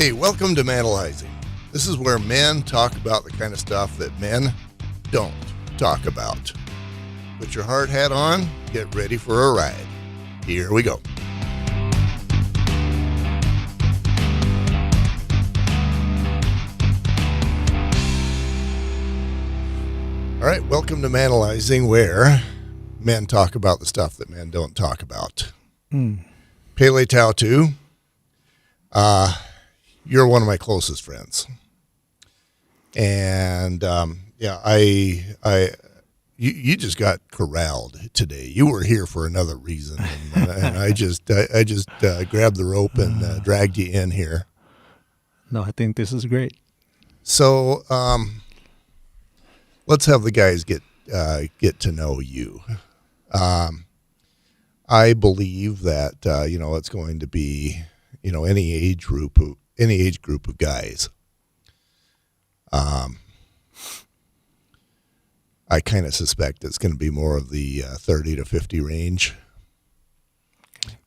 Hey, welcome to Manalizing. This is where men talk about the kind of stuff that men don't talk about. Put your hard hat on, get ready for a ride. Here we go. All right, welcome to Manalizing, where men talk about the stuff that men don't talk about. Pele Tautu, you're one of my closest friends, and you just got corralled today. You were here for another reason, and I just grabbed the rope and dragged you in here. No, I think this is great. So let's have the guys get to know you. I believe that it's going to be any age group of guys. I kind of suspect it's going to be more of the 30 to 50 range.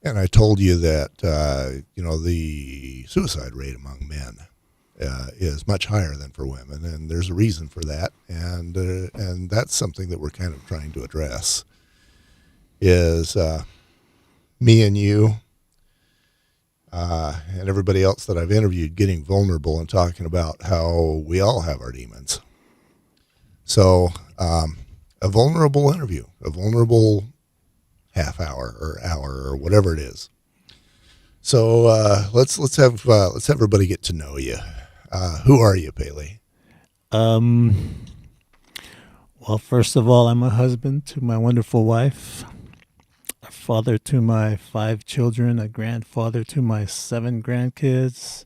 And I told you that the suicide rate among men is much higher than for women, and there's a reason for that, and that's something that we're kind of trying to address. Is me and you and everybody else that I've interviewed getting vulnerable and talking about how we all have our demons. So a vulnerable interview, a vulnerable half hour or whatever it is. So let's have everybody get to know you. Who are you, Pele? Well, first of all, I'm a husband to my wonderful wife, a father to my 5 children, a grandfather to my 7 grandkids,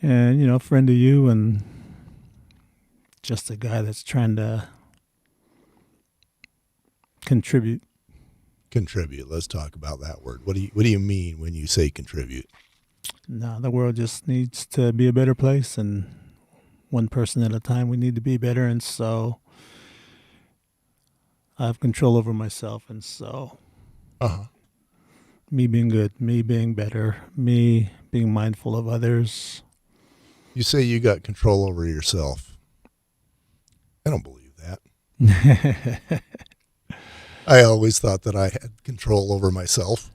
and, a friend to you, and just a guy that's trying to contribute. Contribute. Let's talk about that word. What do you mean when you say contribute? No, the world just needs to be a better place, and one person at a time, we need to be better, and so I have control over myself, and so me being good, me being better, me being mindful of others. You say you got control over yourself. I don't believe that. I always thought that I had control over myself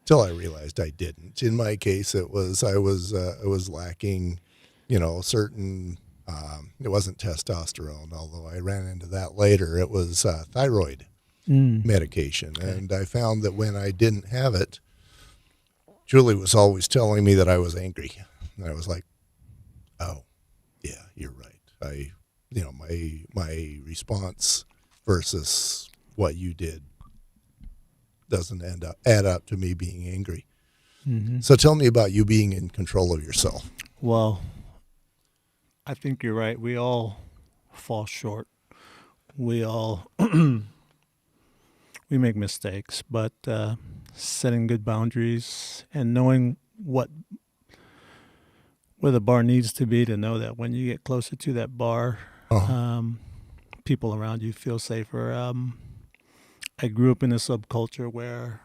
till I realized I didn't. In my case, I was lacking, certain. It wasn't testosterone, although I ran into that later. It was thyroid medication, and I found that when I didn't have it, Julie was always telling me that I was angry, and I was like, "Oh, yeah, you're right." My response versus what you did doesn't add up to me being angry. Mm-hmm. So tell me about you being in control of yourself. Well, I think you're right. We all fall short. We all we make mistakes, but setting good boundaries and knowing where the bar needs to be, to know that when you get closer to that bar, people around you feel safer. I grew up in a subculture where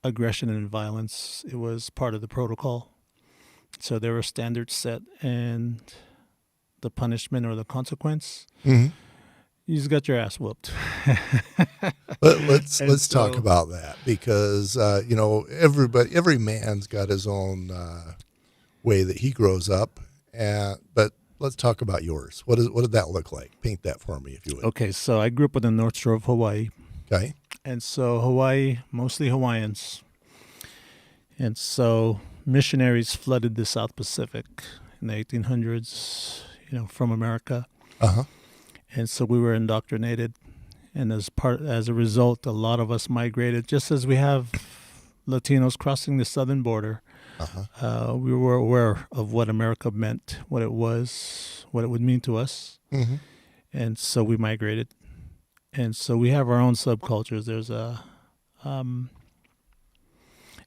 aggression and violence, it was part of the protocol. So there were standards set, and the punishment or the consequence, you just got your ass whooped. Let's talk about that, because every man's got his own way that he grows up, but let's talk about yours. What did that look like? Paint that for me, if you would. Okay, so I grew up on the North Shore of Hawaii. Okay. And so Hawaii, mostly Hawaiians. And so missionaries flooded the South Pacific in the 1800s, from America. And so we were indoctrinated. And as a result, a lot of us migrated, just as we have Latinos crossing the southern border. We were aware of what America meant, what it was, what it would mean to us. And so we migrated. And so we have our own subcultures. There's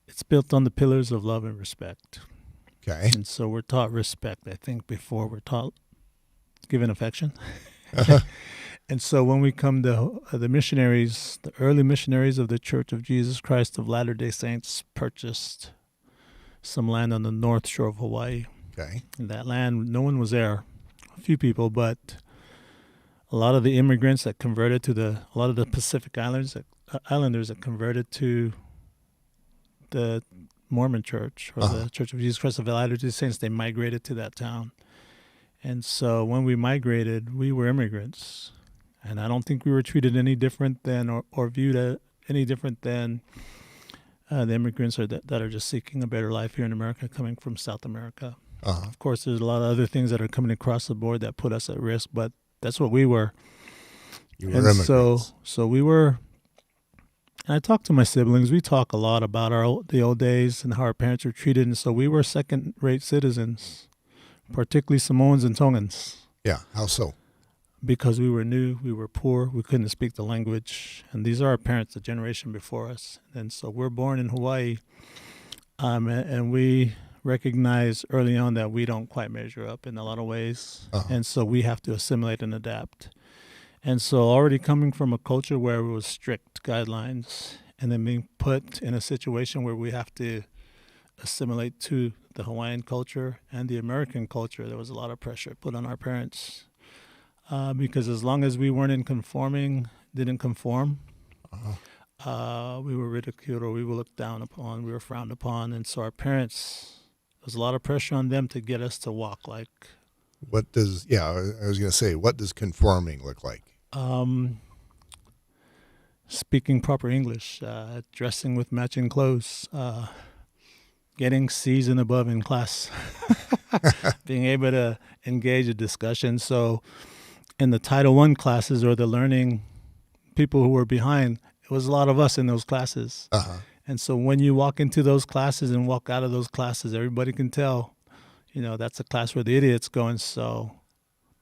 it's built on the pillars of love and respect. Okay. And so we're taught respect, I think, before we're taught given affection. And so when we come to the missionaries, the early missionaries of the Church of Jesus Christ of Latter-day Saints purchased some land on the north shore of Hawaii. Okay. And that land, no one was there. A few people, but a lot of the immigrants that converted to a lot of the Pacific Islanders that converted to the Mormon Church or the Church of Jesus Christ of Latter-day Saints, they migrated to that town. And so when we migrated, we were immigrants. And I don't think we were treated any different than or viewed any different than the immigrants that are just seeking a better life here in America, coming from South America. Of course, there's a lot of other things that are coming across the board that put us at risk, but that's what we were. You were immigrants. So we were. And I talk to my siblings. We talk a lot about the old days and how our parents were treated. And so we were second-rate citizens, particularly Samoans and Tongans. Yeah, how so? Because we were new, we were poor, we couldn't speak the language. And these are our parents, the generation before us. And so we're born in Hawaii, and we recognize early on that we don't quite measure up in a lot of ways. And so we have to assimilate and adapt. And so already coming from a culture where it was strict guidelines and then being put in a situation where we have to assimilate to the Hawaiian culture and the American culture, there was a lot of pressure put on our parents. Because as long as we weren't didn't conform, we were ridiculed or we were looked down upon, we were frowned upon. And so our parents, there was a lot of pressure on them to get us to walk like. I was going to say, what does conforming look like? Speaking proper English, dressing with matching clothes, getting C's and above in class, being able to engage a discussion. So in the Title I classes or the learning people who were behind, it was a lot of us in those classes. And so when you walk into those classes and walk out of those classes, everybody can tell, that's a class where the idiot's going. So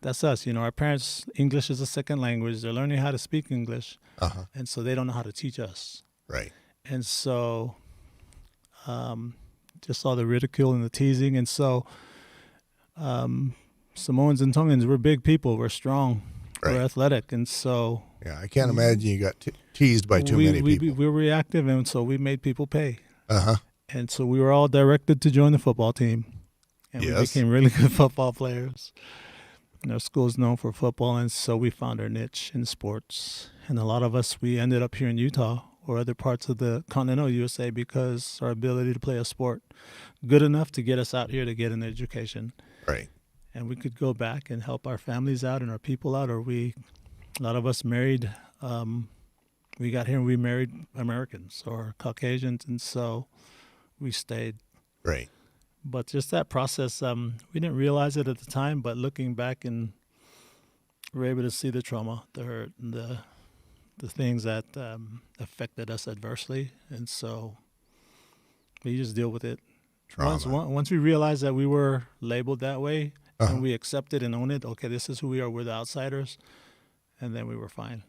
that's us. Our parents, English is a second language. They're learning how to speak English. And so they don't know how to teach us. Right. And so just all the ridicule and the teasing. And so Samoans and Tongans, we're big people. We're strong. Right. We're athletic. And so... Yeah, I can't imagine you got teased by too many people. We were reactive, and so we made people pay. And so we were all directed to join the football team. And we became really good football players. And our school is known for football, and so we found our niche in sports. And a lot of us, we ended up here in Utah or other parts of the continental USA because our ability to play a sport good enough to get us out here to get an education. Right. And we could go back and help our families out and our people out, or a lot of us married. We got here and we married Americans or Caucasians, and so we stayed. Right. But just that process, we didn't realize it at the time, but looking back and we're able to see the trauma, the hurt, and the things that affected us adversely. And so we just deal with it. Once we realized that we were labeled that way and we accepted and owned it, okay, this is who we are, we're the outsiders, and then we were fine.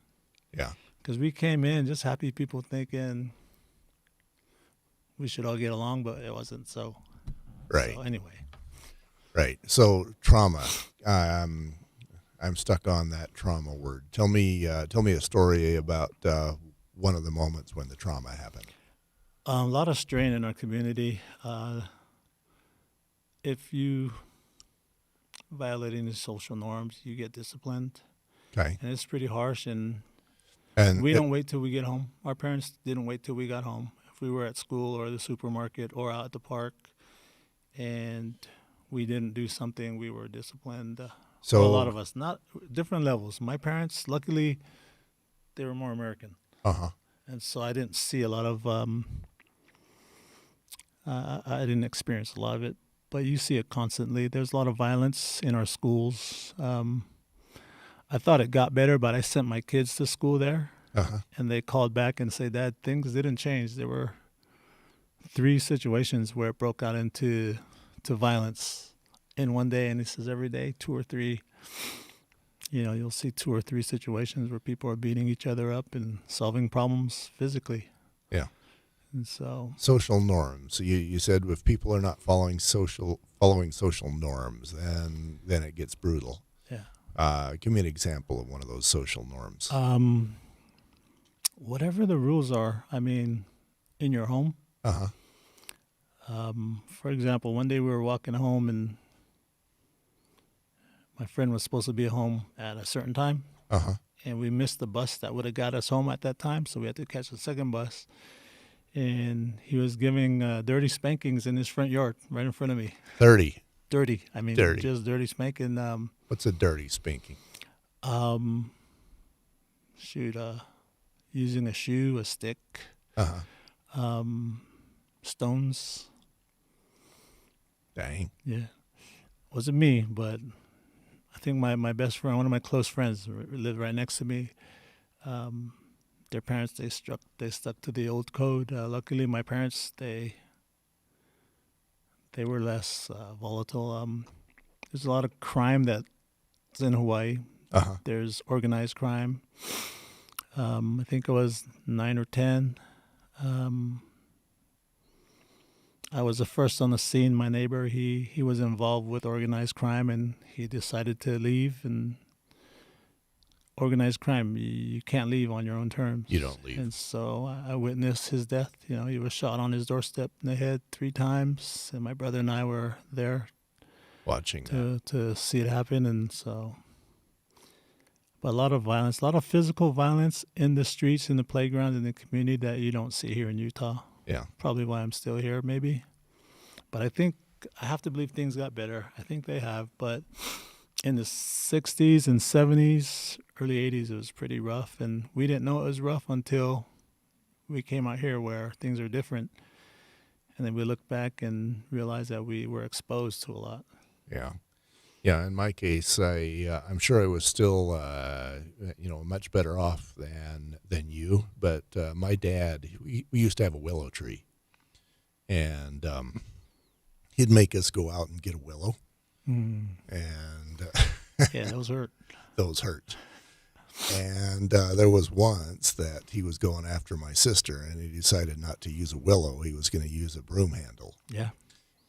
Yeah. Because we came in just happy people thinking we should all get along, but it wasn't so. Right. So anyway. Right. So trauma. I'm stuck on that trauma word. Tell me a story about one of the moments when the trauma happened. A lot of strain in our community. If you violate any social norms, you get disciplined. Okay. And it's pretty harsh. And we don't wait till we get home. Our parents didn't wait till we got home. If we were at school or the supermarket or out at the park and we didn't do something, we were disciplined. So a lot of us, not different levels. My parents, luckily, they were more American. And so I didn't see a lot of, I didn't experience a lot of it, but you see it constantly. There's a lot of violence in our schools. I thought it got better, but I sent my kids to school there, and they called back and said, Dad, things didn't change. There were 3 situations where it broke out into violence in one day, and he says every day, 2 or 3. You'll see 2 or 3 situations where people are beating each other up and solving problems physically. Yeah. And so social norms. So you said if people are not following social norms, then it gets brutal. Yeah. Give me an example of one of those social norms. Whatever the rules are, in your home. For example, one day we were walking home and my friend was supposed to be home at a certain time, Uh-huh. and we missed the bus that would have got us home at that time, so we had to catch the second bus. And he was giving dirty spankings in his front yard, right in front of me. 30. Dirty. I mean, Dirty. just dirty spanking. What's a dirty spanking? Um, shoot, using a shoe, a stick, Uh-huh. stones. Dang. Yeah, wasn't me, but I think my best friend, one of my close friends, lived right next to me. Their parents, they stuck to the old code. Luckily, my parents, they were less volatile. There's a lot of crime that's in Hawaii. Uh-huh. There's organized crime. I think I was 9 or 10. I was the first on the scene. My neighbor, he was involved with organized crime, and he decided to leave. And organized crime, you can't leave on your own terms. You don't leave. And so I witnessed his death. You know, he was shot on his doorstep in the head 3 times, and my brother and I were there Watching that. to see it happen. And so, but a lot of violence, a lot of physical violence in the streets, in the playgrounds, in the community that you don't see here in Utah. Yeah. Probably why I'm still here, maybe. But I think I have to believe things got better. I think they have. But in the 60s and 70s, early 80s, it was pretty rough. And we didn't know it was rough until we came out here where things are different. And then we look back and realize that we were exposed to a lot. Yeah. Yeah, in my case, I'm sure I was still, much better off than you. But my dad, we used to have a willow tree, and he'd make us go out and get a willow, and Yeah, those hurt. those hurt. And there was once that he was going after my sister, and he decided not to use a willow; he was going to use a broom handle. Yeah.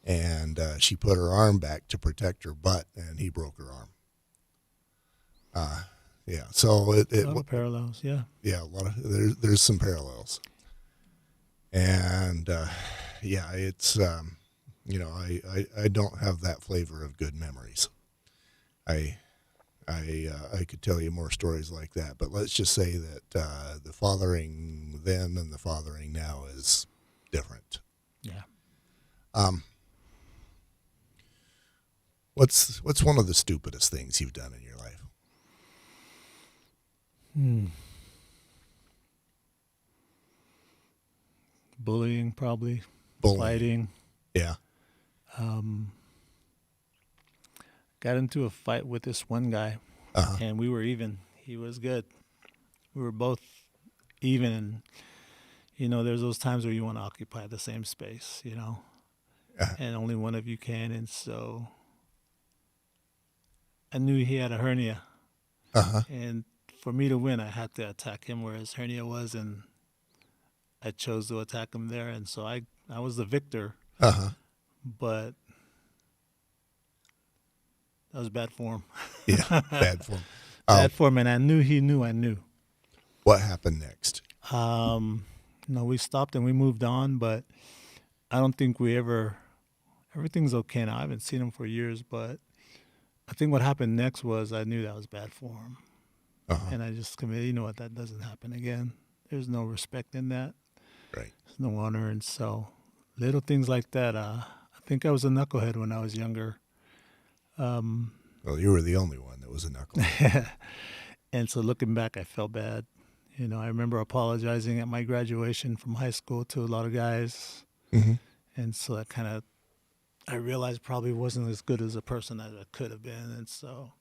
And she put her arm back to protect her butt, and he broke her arm. Yeah, so A lot of parallels, yeah. Yeah, a lot of there's some parallels, and it's I don't have that flavor of good memories. I could tell you more stories like that, but let's just say that the fathering then and the fathering now is different. Yeah. What's one of the stupidest things you've done in your life? Bullying, probably. Bullying. Fighting. Yeah. Got into a fight with this one guy, Uh-huh. and we were even. He was good. We were both even. And, there's those times where you want to occupy the same space, Uh-huh. and only one of you can. And so I knew he had a hernia. Uh-huh. And for me to win, I had to attack him where his hernia was, and I chose to attack him there. And so I was the victor, Uh-huh. but that was bad form. Yeah, bad form. Bad form, and I knew he knew I knew. What happened next? We stopped and we moved on, but I don't think everything's okay now. I haven't seen him for years, but I think what happened next was I knew that was bad form. Uh-huh. And I just committed, that doesn't happen again. There's no respect in that. Right. There's no honor. And so little things like that, I think I was a knucklehead when I was younger. Well, you were the only one that was a knucklehead. And so looking back, I felt bad. I remember apologizing at my graduation from high school to a lot of guys. Mm-hmm. And so that I realized probably wasn't as good as a person as I could have been. And so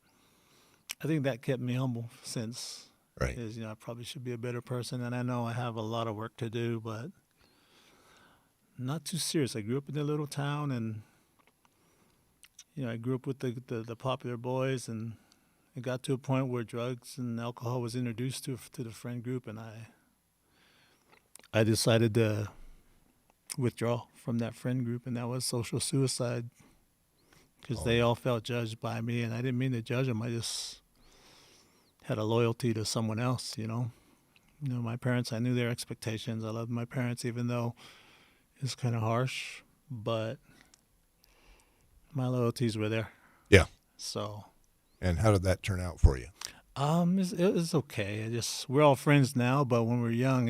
I think that kept me humble since, Right. is, I probably should be a better person. And I know I have a lot of work to do, but not too serious. I grew up in a little town, and, I grew up with the popular boys, and it got to a point where drugs and alcohol was introduced to the friend group, and I decided to withdraw from that friend group, and that was social suicide, because they all felt judged by me, and I didn't mean to judge them. I just had a loyalty to someone else, my parents, I knew their expectations. I loved my parents, even though it's kind of harsh, but my loyalties were there. Yeah. So, And how did that turn out for you? it was okay. We're all friends now, but when we were young,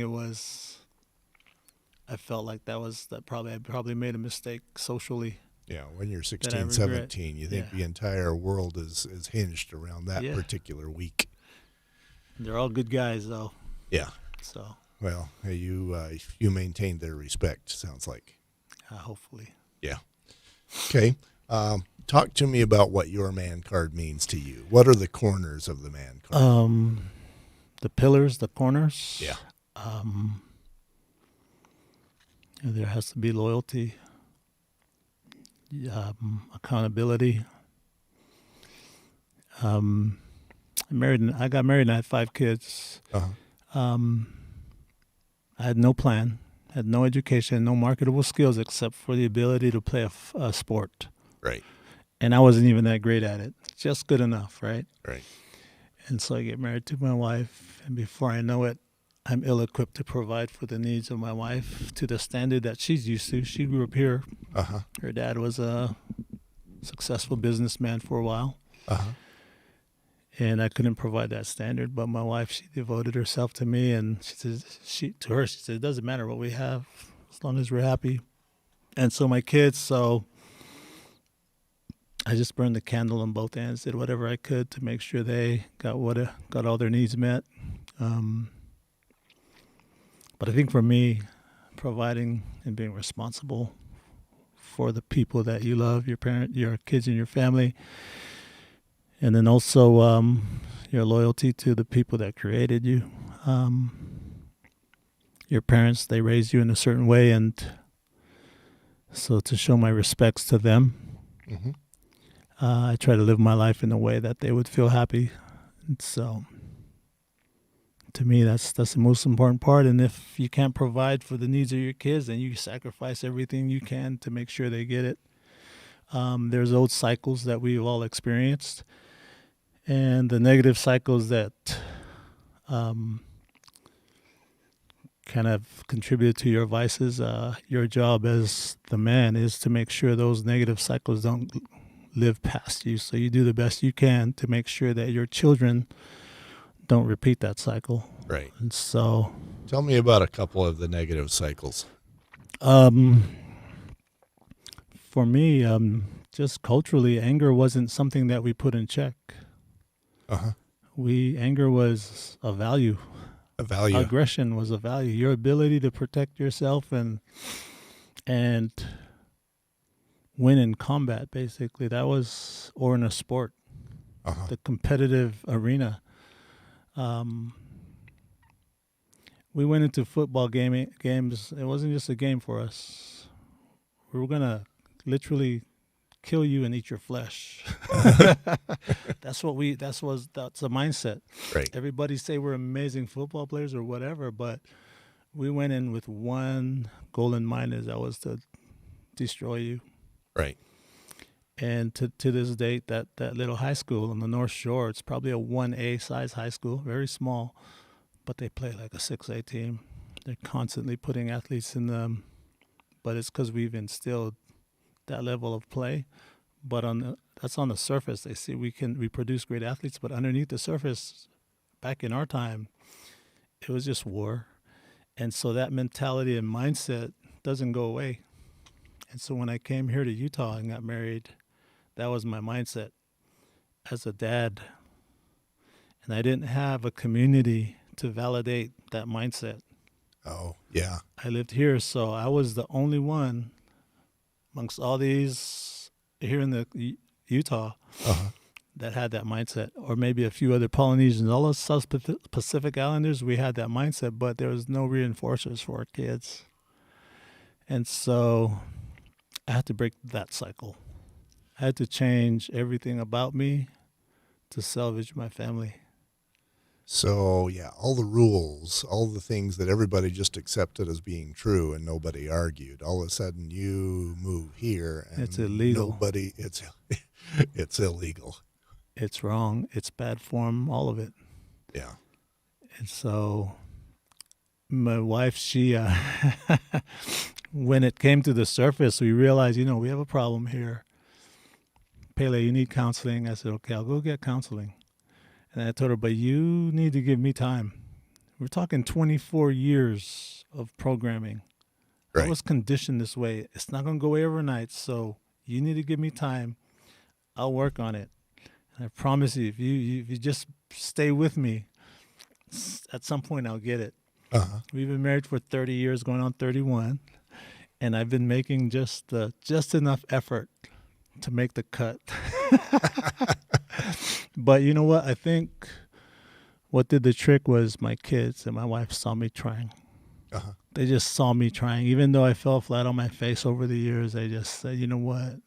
I felt like I probably made a mistake socially. Yeah, when you're That I 16, regret. 17, you think Yeah. the entire world is hinged around that Yeah. particular week. They're all good guys, though. Yeah. So, Well, hey, you maintained their respect, sounds like. hopefully. Yeah. Okay. Talk to me about what your man card means to you. What are the corners of the man card? The pillars, the corners. Yeah. There has to be loyalty, accountability. I got married and I had 5 kids. Uh-huh. I had no plan, had no education, no marketable skills except for the ability to play a sport. Right. And I wasn't even that great at it, just good enough, right? Right. And so I get married to my wife, and before I know it, I'm ill-equipped to provide for the needs of my wife to the standard that she's used to. She grew up here. Uh-huh. Her dad was a successful businessman for a while. Uh-huh. And I couldn't provide that standard, but my wife, she devoted herself to me, and she said, it doesn't matter what we have as long as we're happy. And so my kids, I just burned the candle on both ends, did whatever I could to make sure they got all their needs met. But I think for me, providing and being responsible for the people that you love, your kids, and your family. And then also your loyalty to the people that created you. Your parents, they raised you in a certain way, and so to show my respects to them, Mm-hmm. I try to live my life in a way that they would feel happy. And so to me, that's the most important part. And if you can't provide for the needs of your kids, then you sacrifice everything you can to make sure they get it. There's old cycles that we've all experienced. And the negative cycles that kind of contribute to your vices, your job as the man is to make sure those negative cycles don't live past you. So you do the best you can to make sure that your children don't repeat that cycle. Right. And so, Tell me about a couple of the negative cycles. for me, just culturally, anger wasn't something that we put in check. Uh-huh. Anger was a value. A value. Aggression was a value. Your ability to protect yourself and win in combat, basically. Or in a sport, Uh-huh. the competitive arena. We went into football games. It wasn't just a game for us. We were going to literally kill you and eat your flesh. That's a mindset. Right. Everybody say we're amazing football players or whatever, but we went in with one goal in mind, is that was to destroy you. Right. And to this date, that little high school on the North Shore, it's probably a 1A size high school, very small, but they play like a 6A team. They're constantly putting athletes in them, but it's because we've instilled that level of play. But that's on the surface. They see we produce great athletes, but underneath the surface, back in our time, it was just war. And so that mentality and mindset doesn't go away. And so when I came here to Utah and got married, that was my mindset as a dad. And I didn't have a community to validate that mindset. Oh, yeah. I lived here, so I was the only one amongst all these here in the Utah Uh-huh. that had that mindset, or maybe a few other Polynesians. All those South Pacific Islanders, we had that mindset, but there was no reinforcers for our kids. And so I had to break that cycle. I had to change everything about me to salvage my family. So, yeah, all the rules, all the things that everybody just accepted as being true and nobody argued, all of a sudden you move here and It's illegal. It's illegal. It's wrong. It's bad form, all of it. Yeah. And so my wife, when it came to the surface, we realized, we have a problem here. Pele, you need counseling. I said, okay, I'll go get counseling. And I told her, but you need to give me time. We're talking 24 years of programming. I was conditioned this way. It's not going to go away overnight, so you need to give me time. I'll work on it. And I promise you, if you just stay with me, at some point I'll get it. We've been married for 30 years, going on 31, and I've been making just enough effort to make the cut. But you know what? I think what did the trick was my kids and my wife saw me trying. They just saw me trying. Even though I fell flat on my face over the years, they just said, you know what?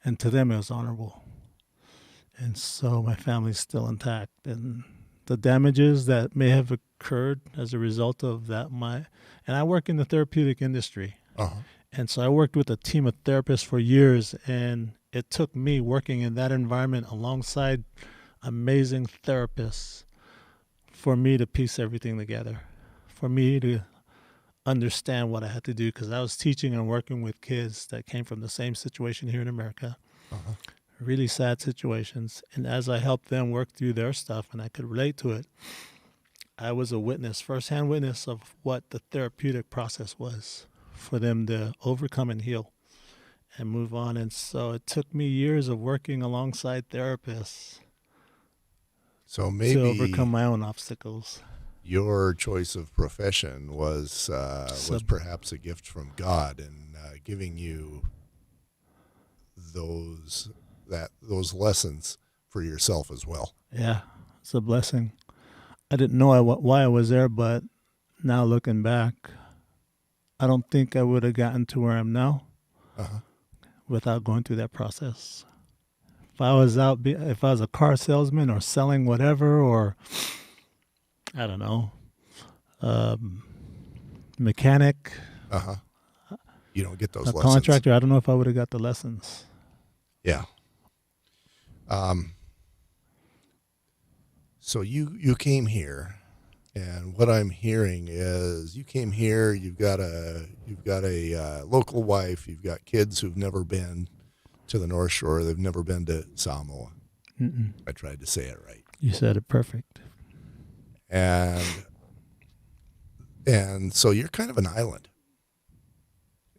And to them, it was honorable. And so my family's still intact. And the damages that may have occurred as a result of that, and I work in the therapeutic industry. And so I worked with a team of therapists for years, and it took me working in that environment alongside amazing therapists for me to piece everything together, for me to understand what I had to do, because I was teaching and working with kids that came from the same situation here in America, really sad situations. And as I helped them work through their stuff and I could relate to it, I was a witness, firsthand witness of what the therapeutic process was for them to overcome and heal and move on. And so it took me years of working alongside therapists so maybe to overcome my own obstacles. Your choice of profession was perhaps a gift from God in giving you those lessons for yourself as well. Yeah, it's a blessing. I didn't know why I was there, but now looking back, I don't think I would have gotten to where I'm now without going through that process. If I was a car salesman or selling whatever, or I don't know, mechanic, you don't get those a lessons. Contractor, I don't know if I would have got the lessons. Yeah. So you came here, and what I'm hearing is you came here. You've got a local wife. You've got kids who've never been to the North Shore. They've never been to Samoa. I tried to say it right. You said it perfect. And so you're kind of an island.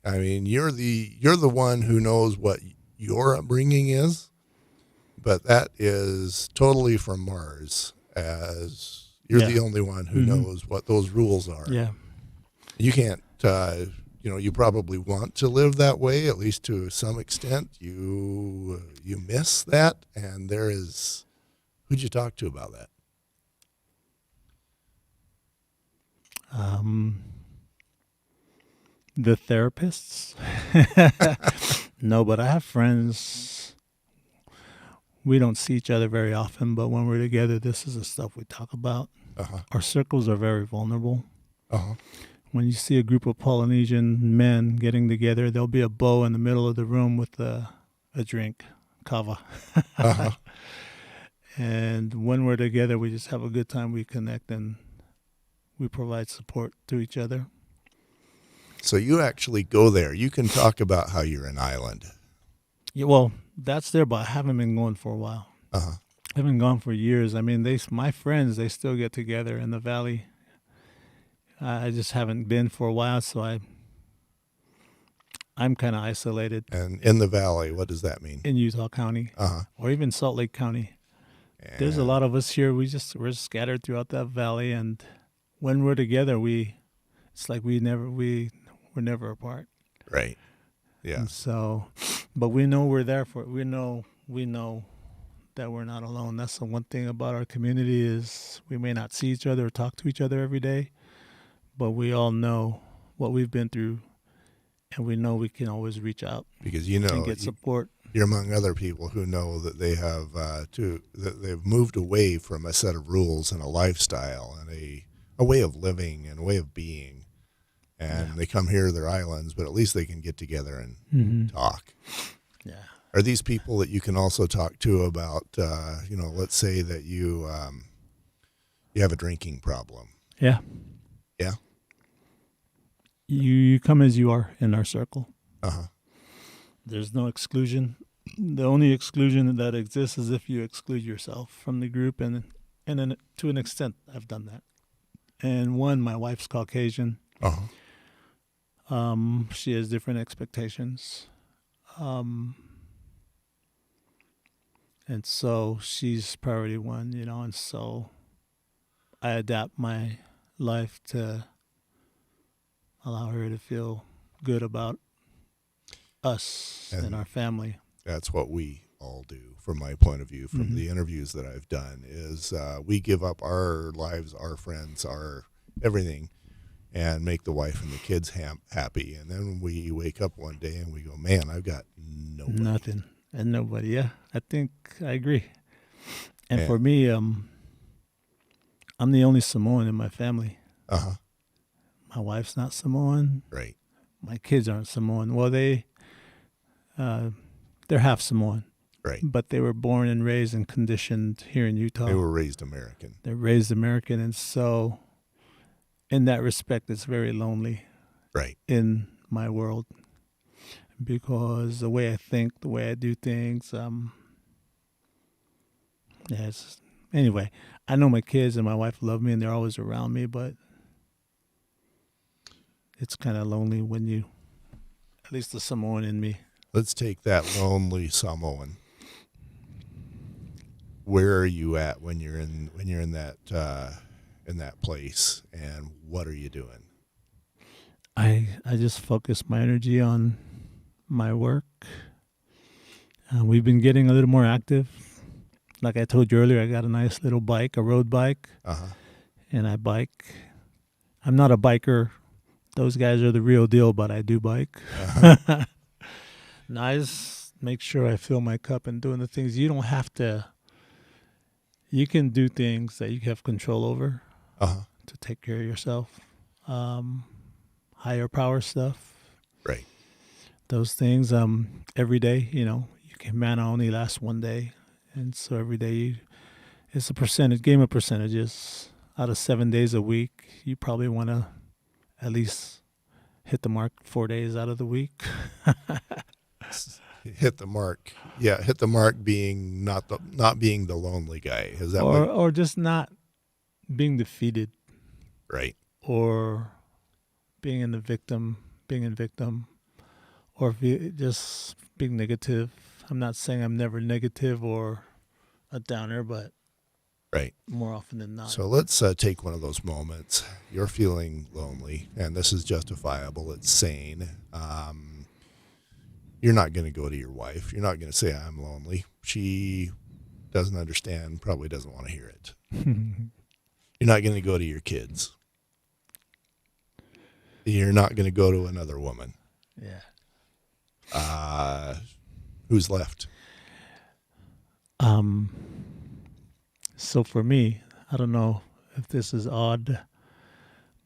I mean, you're the one who knows what your upbringing is, but that is totally from Mars, as you're the only one who knows what those rules are. Yeah. You can't, you probably want to live that way, at least to some extent. You miss that, and who'd you talk to about that? The therapists. No, but I have friends. We don't see each other very often, but when we're together, this is the stuff we talk about. Our circles are very vulnerable. When you see a group of Polynesian men getting together, there'll be a bow in the middle of the room with a drink, kava. And when we're together, we just have a good time. We connect and we provide support to each other. So you actually go there. You can talk about how you're an island. Yeah, well, that's there, but I haven't been going for a while. I've been gone for years. I mean, my friends, they still get together in the valley. I just haven't been for a while, so I'm kind of isolated. And in the valley, what does that mean? In Utah County, or even Salt Lake County. And there's a lot of us here. We're scattered throughout that valley, and when we're together, it's like we're never apart. Right. Yeah. And so, but we know we're there we know that we're not alone. That's the one thing about our community is we may not see each other or talk to each other every day, but we all know what we've been through, and we know we can always reach out because and get support. You're among other people who know that they have that they've moved away from a set of rules and a lifestyle and a way of living and a way of being. And they come here to their islands, but at least they can get together and talk. Yeah. Are these people that you can also talk to about, let's say that you have a drinking problem? Yeah. Yeah. You come as you are in our circle. Uh-huh. There's no exclusion. The only exclusion that exists is if you exclude yourself from the group, and then to an extent, I've done that. And one, my wife's Caucasian. Uh-huh. She has different expectations. And so she's priority one, and so I adapt my life to allow her to feel good about us and our family. That's what we all do, from my point of view, from the interviews that I've done, is we give up our lives, our friends, our everything, and make the wife and the kids happy. And then we wake up one day and we go, man, I've got nobody. Nothing and nobody. Yeah, I think I agree. And for me, I'm the only Samoan in my family. Uh-huh. My wife's not Samoan. Right. My kids aren't Samoan. Well, they're half Samoan. Right. But they were born and raised and conditioned here in Utah. They were raised American. They're raised American, and so in that respect, it's very lonely. Right. In my world, because the way I think, the way I do things, yes. Anyway, I know my kids and my wife love me, and they're always around me, but it's kind of lonely when you, at least the Samoan in me. Let's take that lonely Samoan. Where are you at when you're in that place, and what are you doing? I just focus my energy on my work. We've been getting a little more active. Like I told you earlier, I got a nice little bike, a road bike, and I bike. I'm not a biker. Those guys are the real deal, but I do bike. And I just make sure I fill my cup and doing the things. You don't have to. You can do things that you have control over to take care of yourself. Higher power stuff. Right. Those things, every day, mana only lasts one day. And so every day it's a game of percentages. Out of 7 days a week, you probably want to at least hit the mark 4 days out of the week. Hit the mark. Yeah, hit the mark being not being the lonely guy. Is that or just not being defeated. Right. Or being victim, or if you just being negative. I'm not saying I'm never negative or a downer, but right, more often than not. So let's take one of those moments. You're feeling lonely, and this is justifiable. It's sane. You're not going to go to your wife. You're not going to say, I'm lonely. She doesn't understand, probably doesn't want to hear it. You're not going to go to your kids. You're not going to go to another woman. Yeah. Who's left? So for me, I don't know if this is odd,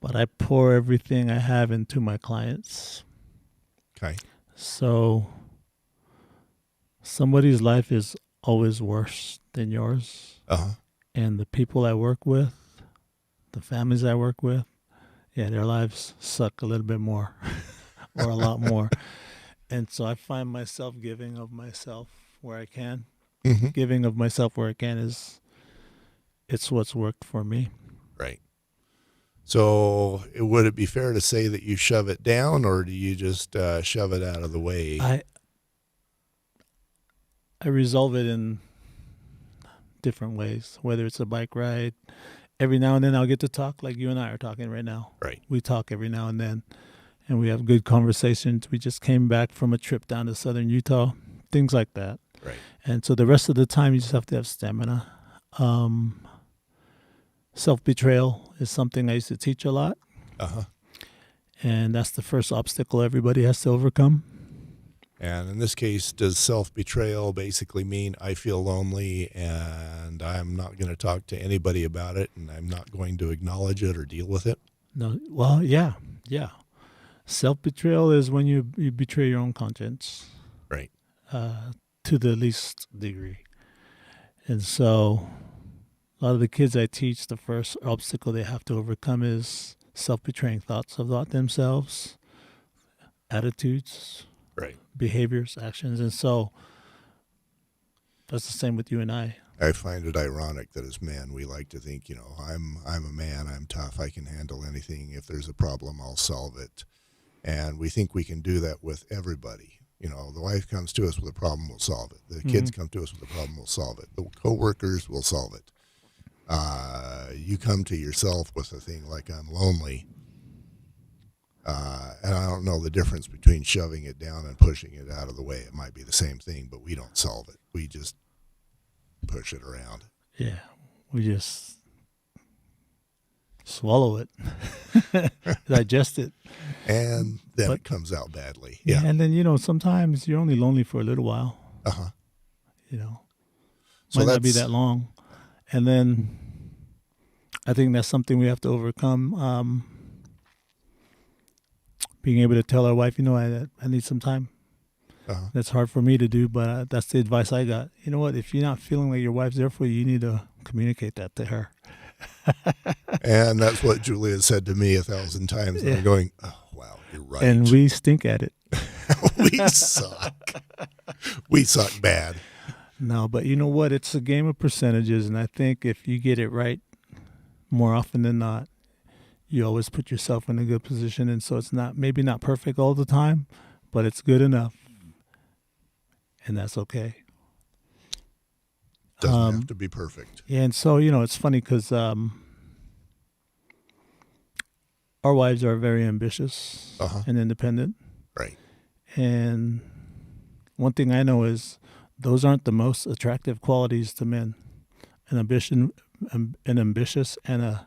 but I pour everything I have into my clients. Okay. So somebody's life is always worse than yours. And the people I work with, the families I work with, their lives suck a little bit more or a lot more. And so I find myself giving of myself where I can. Giving of myself where I can it's what's worked for me. Right. So would it be fair to say that you shove it down, or do you just shove it out of the way? I resolve it in different ways, whether it's a bike ride. Every now and then I'll get to talk like you and I are talking right now. Right. We talk every now and then, and we have good conversations. We just came back from a trip down to southern Utah, things like that. Right. And so the rest of the time you just have to have stamina. Self-betrayal is something I used to teach a lot. And that's the first obstacle everybody has to overcome. And in this case, does self-betrayal basically mean I feel lonely and I'm not going to talk to anybody about it, and I'm not going to acknowledge it or deal with it? No. Well, yeah. Self-betrayal is when you betray your own conscience. Right. To the least degree. And so a lot of the kids I teach, the first obstacle they have to overcome is self-betraying thoughts about themselves, attitudes, Right. behaviors, actions. And so that's the same with you and I. I find it ironic that as men, we like to think, I'm a man, I'm tough, I can handle anything. If there's a problem, I'll solve it. And we think we can do that with everybody. The wife comes to us with a problem, we'll solve it. The kids come to us with a problem, we'll solve it. The coworkers will solve it. You come to yourself with a thing like I'm lonely, and I don't know the difference between shoving it down and pushing it out of the way. It might be the same thing, but we don't solve it. We just push it around. Yeah, we just swallow it, digest it. And then it comes out badly. Yeah. And then, sometimes you're only lonely for a little while. Uh-huh. Might not be that long. And then I think that's something we have to overcome. Being able to tell our wife, I need some time. Uh-huh. That's hard for me to do, but that's the advice I got. You know what? If you're not feeling like your wife's there for you, you need to communicate that to her. And that's what Julia said to me 1,000 times. And I'm going, oh, wow, you're right. And we stink at it. We suck. We suck bad. No, but you know what? It's a game of percentages, and I think if you get it right more often than not, you always put yourself in a good position. And so it's maybe not perfect all the time, but it's good enough. And that's okay. Doesn't have to be perfect. Yeah, and so, it's funny because our wives are very ambitious and independent. Right. And one thing I know is those aren't the most attractive qualities to men. An ambitious and a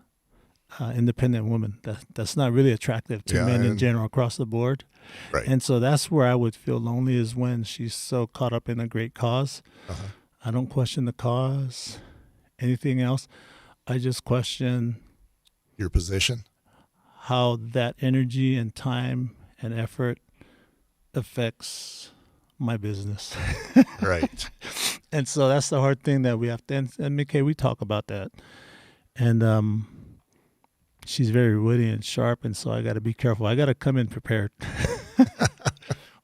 independent woman. That's not really attractive to men in general across the board. Right. And so that's where I would feel lonely, is when she's so caught up in a great cause. Uh-huh. I don't question the cause, anything else. I just question your position, how that energy and time and effort affects my business. Right. And so that's the hard thing that we have to, and McKay, we talk about that. And she's very witty and sharp, and so I got to be careful. I got to come in prepared,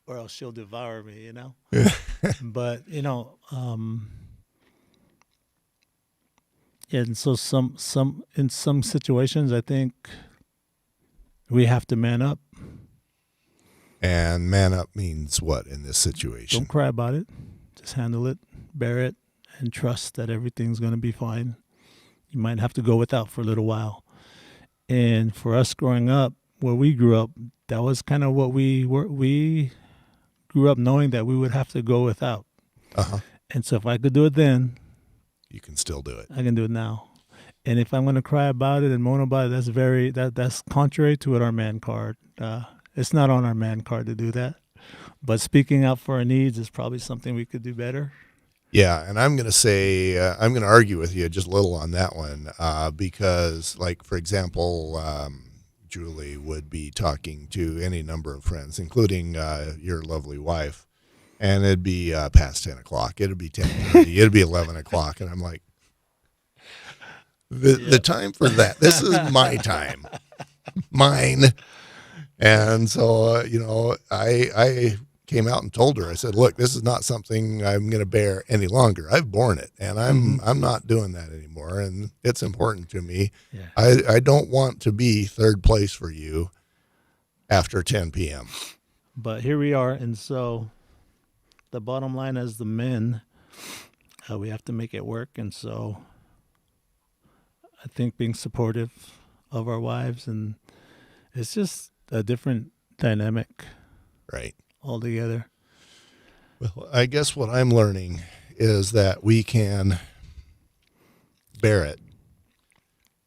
or else she'll devour me, But, yeah, and so in some situations, I think we have to man up. And man up means what in this situation? Don't cry about it. Just handle it, bear it, and trust that everything's going to be fine. You might have to go without for a little while. And for us growing up, where we grew up, that was kind of what we were. We grew up knowing that we would have to go without. Uh-huh. And so if I could do it then, you can still do it. I can do it now. And if I'm going to cry about it and moan about it, that's contrary to what our man card. It's not on our man card to do that. But speaking out for our needs is probably something we could do better. Yeah, and I'm going to say, I'm going to argue with you just a little on that one, because, like, for example, Julie would be talking to any number of friends, including your lovely wife, and it'd be past 10 o'clock. It'd be 10:30. It'd be 11 o'clock, and I'm like, the time for that, this is my time, mine. And so, I came out and told her, I said, look, this is not something I'm going to bear any longer. I've borne it, and I'm not doing that anymore, and it's important to me. Yeah. I don't want to be third place for you after 10 p.m. But here we are, and so the bottom line as the men, we have to make it work, and so I think being supportive of our wives, and it's just a different dynamic. Right. Altogether. Well, I guess what I'm learning is that we can bear it,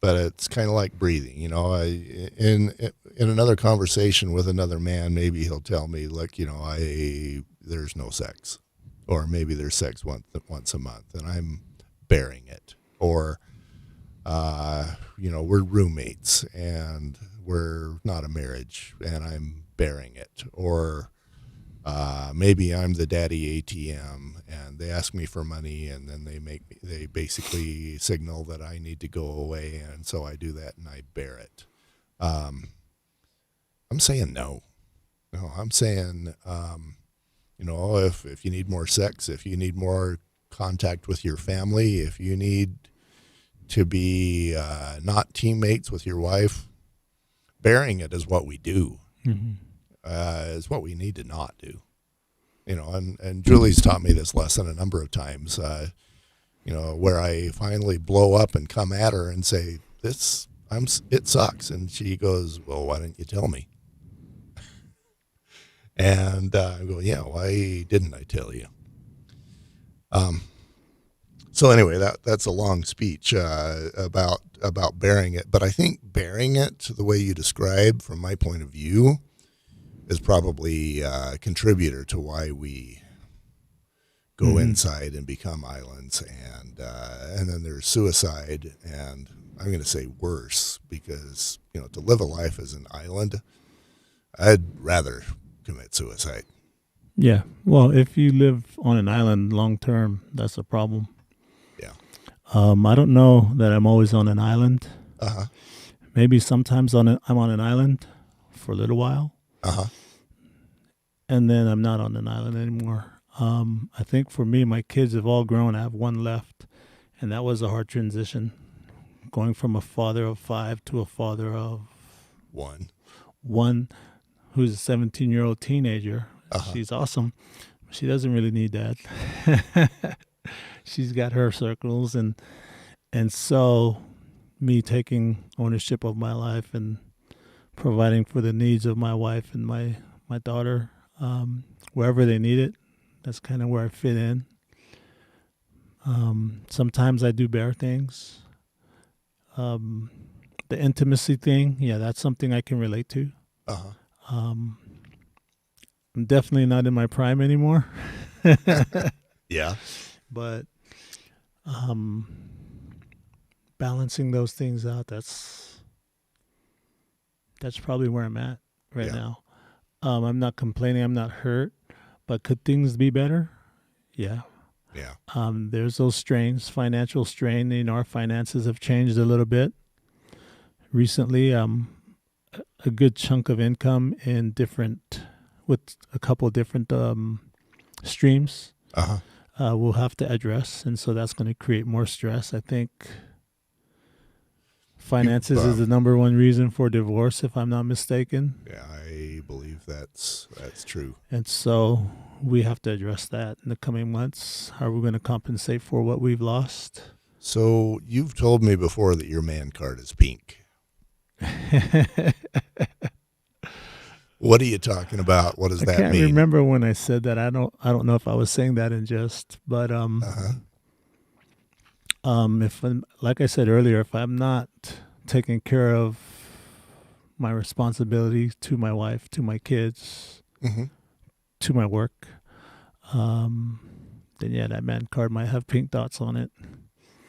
but it's kind of like breathing. In another conversation with another man, maybe he'll tell me, look, there's no sex, or maybe there's sex once a month, and I'm bearing it. Or, we're roommates and we're not a marriage, and I'm bearing it. Or maybe I'm the daddy ATM, and they ask me for money, and then they basically signal that I need to go away, and so I do that and I bear it. I'm saying no. No, I'm saying, if you need more sex, if you need more contact with your family, if you need to be not teammates with your wife, bearing it is what we do, is what we need to not do. And Julie's taught me this lesson a number of times, where I finally blow up and come at her and say, it sucks. And she goes, well, why didn't you tell me? And I go, yeah, why didn't I tell you? So anyway, that's a long speech about bearing it. But I think bearing it the way you describe, from my point of view, is probably a contributor to why we go inside and become islands. And then there's suicide, and I'm going to say worse, because, to live a life as an island, I'd rather commit suicide. Yeah. Well, if you live on an island long term, that's a problem. Yeah. I don't know that I'm always on an island. Uh-huh. Maybe sometimes I'm on an island for a little while. Uh-huh. And then I'm not on an island anymore. I think for me, my kids have all grown. I have one left. And that was a hard transition, going from a father of 5 to a father of one who's a 17-year-old teenager. Uh-huh. She's awesome. She doesn't really need that. She's got her circles. And so me taking ownership of my life and providing for the needs of my wife and my daughter, wherever they need it, that's kind of where I fit in. Sometimes I do bear things. The intimacy thing, yeah, that's something I can relate to. Uh-huh. I'm definitely not in my prime anymore. Yeah. But balancing those things out, that's probably where I'm at right now. I'm not complaining, I'm not hurt, but could things be better? Yeah. Yeah. There's those strains, financial strain. Our finances have changed a little bit recently. A good chunk of income with a couple of different streams. Uh-huh. We'll have to address, and so that's going to create more stress. I think finances is the number one reason for divorce, if I'm not mistaken. Yeah, I believe that's true. And so we have to address that in the coming months. How are we going to compensate for what we've lost? So you've told me before that your man card is pink. What are you talking about? What does that mean? I can't remember when I said that. I don't know if I was saying that in jest, but if like I said earlier, if I'm not taking care of my responsibilities to my wife, to my kids, to my work, then yeah, that man card might have pink dots on it.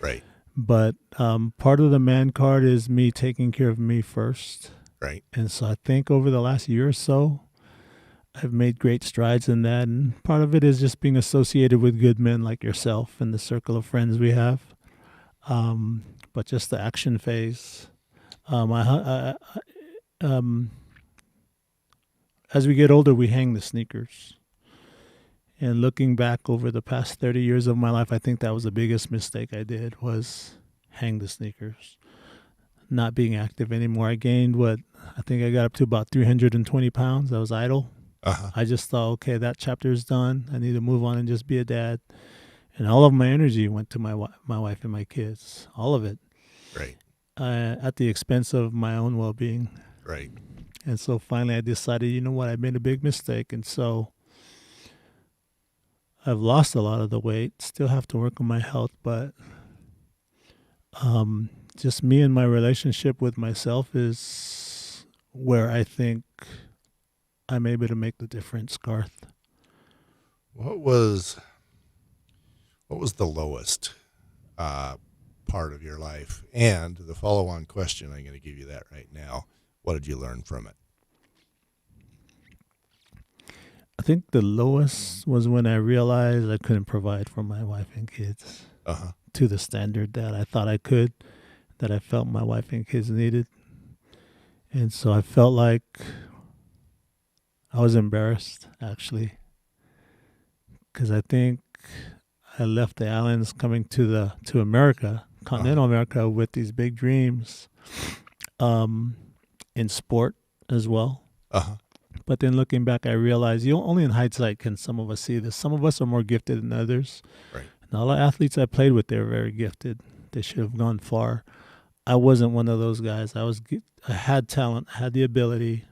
Right. But part of the man card is me taking care of me first. Right. And so I think over the last year or so, I've made great strides in that. And part of it is just being associated with good men like yourself and the circle of friends we have. But just the action phase. As we get older, we hang the sneakers. And looking back over the past 30 years of my life, I think that was the biggest mistake I did, was hang the sneakers. Not being active anymore. I gained I think I got up to about 320 pounds. I was idle. Uh-huh. I just thought, okay, that chapter is done. I need to move on and just be a dad. And all of my energy went to my wife and my kids. All of it. Right. At the expense of my own well-being. Right. And so finally I decided, you know what, I made a big mistake. And so I've lost a lot of the weight. Still have to work on my health, but just me and my relationship with myself is where I think I'm able to make the difference, Garth. What was the lowest part of your life? And the follow-on question, I'm going to give you that right now. What did you learn from it? I think the lowest was when I realized I couldn't provide for my wife and kids to the standard that I thought I could, that I felt my wife and kids needed. And so I felt like I was embarrassed, actually, because I think I left the islands coming to America, continental America, with these big dreams, um, in sport as well. Uh-huh. But then looking back, I realized only in hindsight can some of us see this. Some of us are more gifted than others. Right. And all the athletes I played with, they were very gifted. They should have gone far. I wasn't one of those guys. I had talent, I had the ability.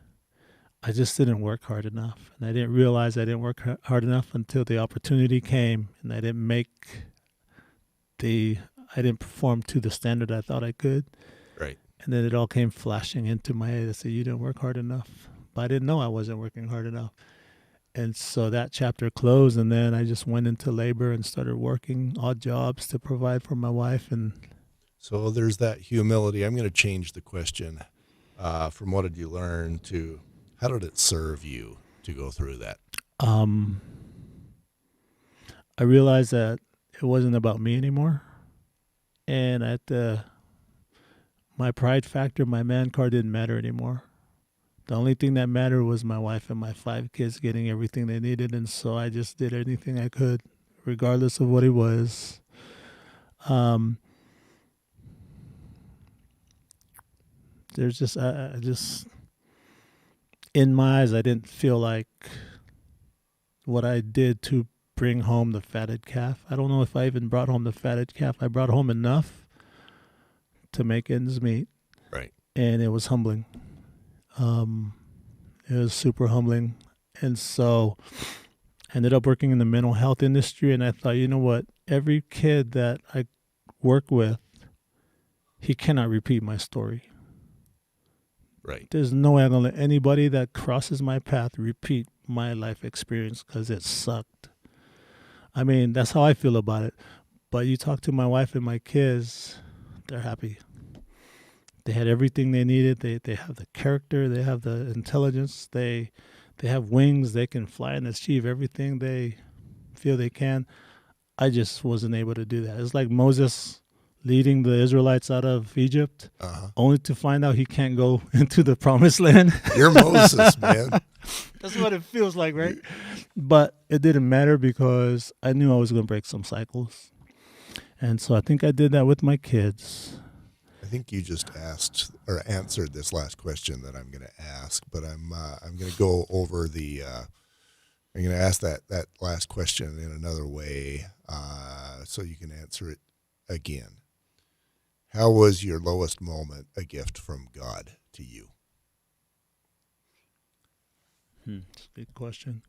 I just didn't work hard enough. And I didn't realize I didn't work hard enough until the opportunity came, and I didn't perform to the standard I thought I could. Right. And then it all came flashing into my head. I said, you didn't work hard enough. But I didn't know I wasn't working hard enough. And so that chapter closed, and then I just went into labor and started working odd jobs to provide for my wife. And so there's that humility. I'm going to change the question from what did you learn to how did it serve you to go through that? I realized that it wasn't about me anymore. And my pride factor, my man card didn't matter anymore. The only thing that mattered was my wife and my 5 kids getting everything they needed. And so I just did anything I could, regardless of what it was. There's just, I just, in my eyes, I didn't feel like what I did to bring home the fatted calf. I don't know if I even brought home the fatted calf. I brought home enough to make ends meet. Right. And it was humbling. It was super humbling. And so I ended up working in the mental health industry, and I thought, you know what? Every kid that I work with, he cannot repeat my story. Right. There's no way I'm going to let anybody that crosses my path repeat my life experience, because it sucked. I mean, that's how I feel about it. But you talk to my wife and my kids, they're happy. They had everything they needed. They have the character. They have the intelligence. They have wings. They can fly and achieve everything they feel they can. I just wasn't able to do that. It's like Moses leading the Israelites out of Egypt, only to find out he can't go into the promised land. You're Moses, man. That's what it feels like, right? But it didn't matter, because I knew I was going to break some cycles. And so I think I did that with my kids. I think you just asked or answered this last question that I'm going to ask, but I'm going to go over I'm going to ask that last question in another way, so you can answer it again. How was your lowest moment a gift from God to you? That's a good question.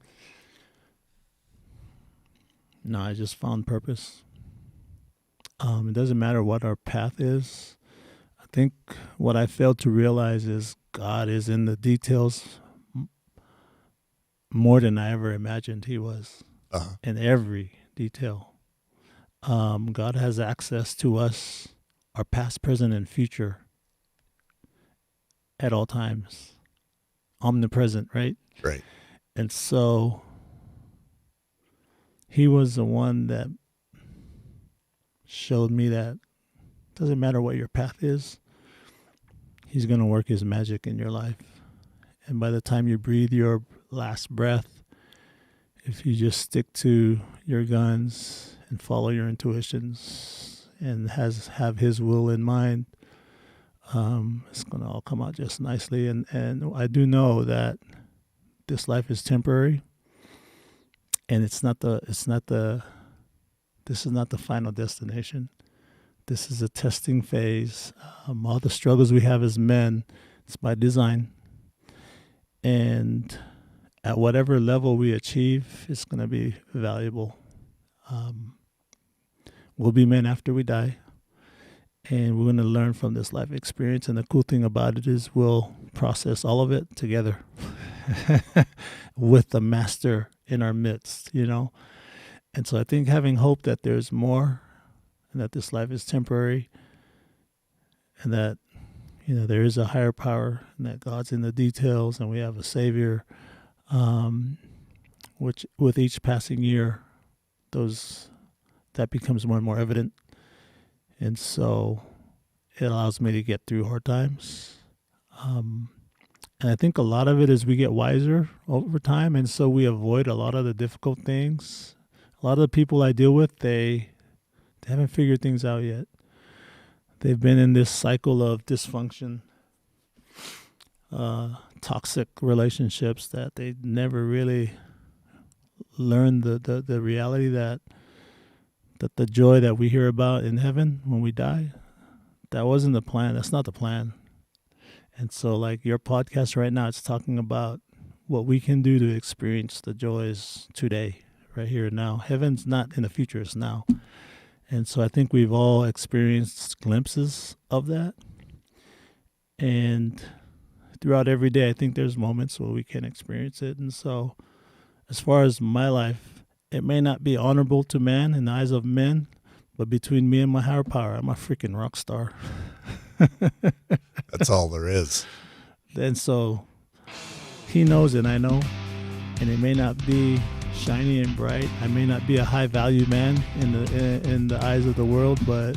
No, I just found purpose. It doesn't matter what our path is. I think what I failed to realize is God is in the details more than I ever imagined he was, in every detail. God has access to us, our past, present, and future at all times. Omnipresent, right? Right. And so he was the one that showed me that it doesn't matter what your path is, he's going to work his magic in your life. And by the time you breathe your last breath, if you just stick to your guns and follow your intuitions and have his will in mind, it's going to all come out just nicely. And I do know that this life is temporary, and this is not the final destination. This is a testing phase. All the struggles we have as men, it's by design. And at whatever level we achieve, it's going to be valuable. We'll be men after we die, and we're going to learn from this life experience. And the cool thing about it is we'll process all of it together with the master in our midst, you know. And so I think having hope that there's more, and that this life is temporary, and that, you know, there is a higher power, and that God's in the details, and we have a Savior, which with each passing year, that becomes more and more evident. And so it allows me to get through hard times. And I think a lot of it is we get wiser over time, and so we avoid a lot of the difficult things. A lot of the people I deal with, they haven't figured things out yet. They've been in this cycle of dysfunction, toxic relationships that they never really learned the reality that the joy that we hear about in heaven when we die, that wasn't the plan. That's not the plan. And so like your podcast right now, it's talking about what we can do to experience the joys today, right here and now. Heaven's not in the future, it's now. And so I think we've all experienced glimpses of that. And throughout every day, I think there's moments where we can experience it. And so as far as my life, it may not be honorable to man in the eyes of men, but between me and my higher power, I'm a freaking rock star. That's all there is. And so he knows and I know, and it may not be shiny and bright. I may not be a high value man in the eyes of the world, but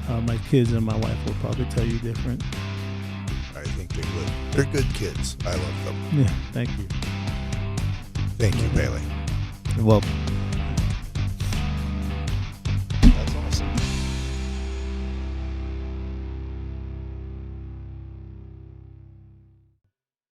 my kids and my wife will probably tell you different. I think they would. They're good kids. I love them. Yeah, thank you. Thank you, Pele. You're welcome.